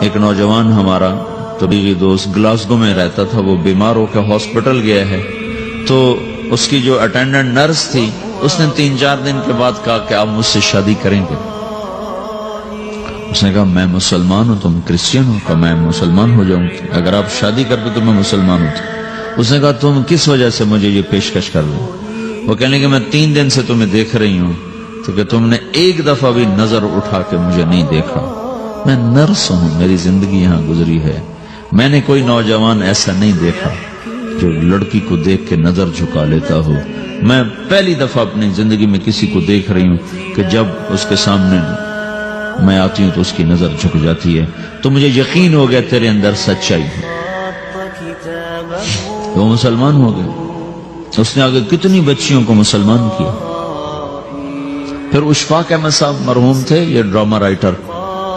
ایک نوجوان ہمارا طبیعی دوست گلاسگو میں رہتا تھا، وہ بیمار ہو کے ہاسپٹل گیا ہے، تو اس کی جو اٹینڈنٹ نرس تھی اس نے 3-4 دن کے بعد کہا کہ آپ مجھ سے شادی کریں گے؟ اس نے کہا میں مسلمان ہوں، تم کرسچن ہو؟ کہا میں مسلمان ہو جاؤں گی، اگر آپ شادی کر دو تو میں مسلمان ہوں۔ اس نے کہا تم کس وجہ سے مجھے یہ پیشکش کر دو؟ وہ کہنے کہ میں 3 دن سے تمہیں دیکھ رہی ہوں تو کہ تم نے ایک دفعہ بھی نظر اٹھا کے مجھے نہیں دیکھا، میں نرس ہوں، میری زندگی یہاں گزری ہے، میں نے کوئی نوجوان ایسا نہیں دیکھا جو لڑکی کو دیکھ کے نظر جھکا لیتا ہو، میں پہلی دفعہ اپنی زندگی میں کسی کو دیکھ رہی ہوں کہ جب اس کے سامنے میں آتی ہوں تو اس کی نظر جھک جاتی ہے، تو مجھے یقین ہو گیا تیرے اندر سچائی ہے۔ وہ مسلمان ہو گئے، اس نے آگے کتنی بچیوں کو مسلمان کیا۔ پھر اشفاق احمد صاحب مرحوم تھے، یہ ڈرامہ رائٹر،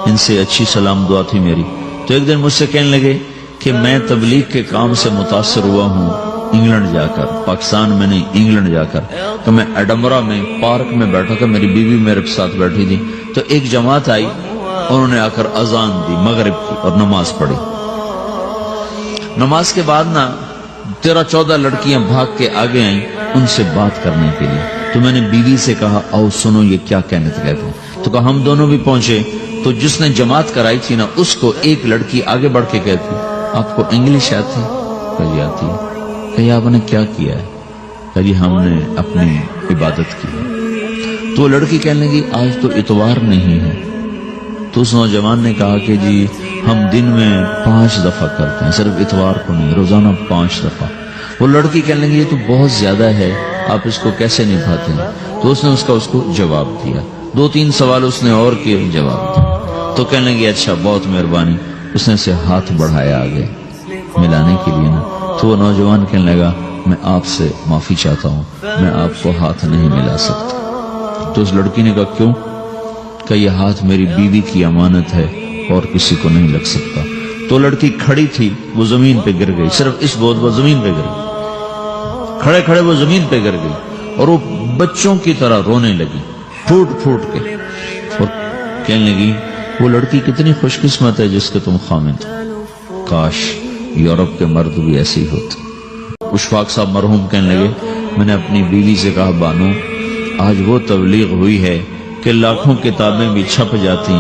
ان سے اچھی سلام دعا تھی میری، تو ایک دن مجھ سے کہنے لگے کہ میں تبلیغ کے کام سے متاثر ہوا ہوں انگلینڈ جا کر، پاکستان میں نہیں انگلینڈ جا کر، تو میں ایڈنبرا میں پارک میں بیٹھا تھا، میری بیوی میرے ساتھ بیٹھی تھی، تو ایک جماعت آئی، انہوں نے آ کر اذان دی مغرب کی اور نماز پڑھی۔ نماز کے بعد 13-14 لڑکیاں بھاگ کے آگے آئیں ان سے بات کرنے کے لیے، تو میں نے بیوی سے کہا آؤ سنو یہ کیا کہنے کہتے ہیں، تو کہا ہم دونوں بھی پہنچے، تو جس نے جماعت کرائی تھی اس کو ایک لڑکی آگے بڑھ کے کہتی آپ کو انگلش آتی؟ کہا جی آتی ہے۔ کہا آپ نے کیا کیا ہے؟ کہا جی ہم نے اپنی عبادت کی ہے۔ تو لڑکی کہنے لگی آج تو اتوار نہیں ہے، تو اس نوجوان نے کہا کہ جی ہم دن میں 5 دفعہ کرتے ہیں، صرف اتوار کو نہیں، روزانہ 5 دفعہ۔ وہ لڑکی کہنے لگی یہ تو بہت زیادہ ہے، آپ اس کو کیسے نبھاتے ہیں؟ تو اس نے اس کو جواب دیا، 2-3 سوال اس نے اور کیے، جواب دیا، تو کہنے لگی اچھا بہت مہربانی، اس نے سے ہاتھ بڑھایا آگے ملانے کے لیے تو وہ نوجوان کہنے لگا میں آپ سے معافی چاہتا ہوں، میں آپ کو ہاتھ نہیں ملا سکتا۔ تو اس لڑکی نے کہا کیوں؟ کہ یہ ہاتھ میری بیوی کی امانت ہے اور کسی کو نہیں لگ سکتا۔ تو لڑکی کھڑی تھی، وہ زمین پہ گر گئی، صرف اس بہت وہ زمین پہ گر گئی، کھڑے کھڑے وہ زمین پہ گر گئی اور وہ بچوں کی طرح رونے لگی پھوٹ پھوٹ کے، اور کہنے لگی وہ لڑکی کتنی خوش قسمت ہے جس کے تم خامد، کاش یورپ کے مرد بھی ایسے ہی ہوتے۔ اشفاق صاحب مرحوم کہنے لگے میں نے اپنی بیوی سے کہا بانو آج وہ تبلیغ ہوئی ہے کہ لاکھوں کتابیں بھی چھپ جاتی،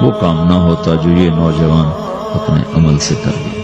وہ کام نہ ہوتا جو یہ نوجوان اپنے عمل سے کر لیا۔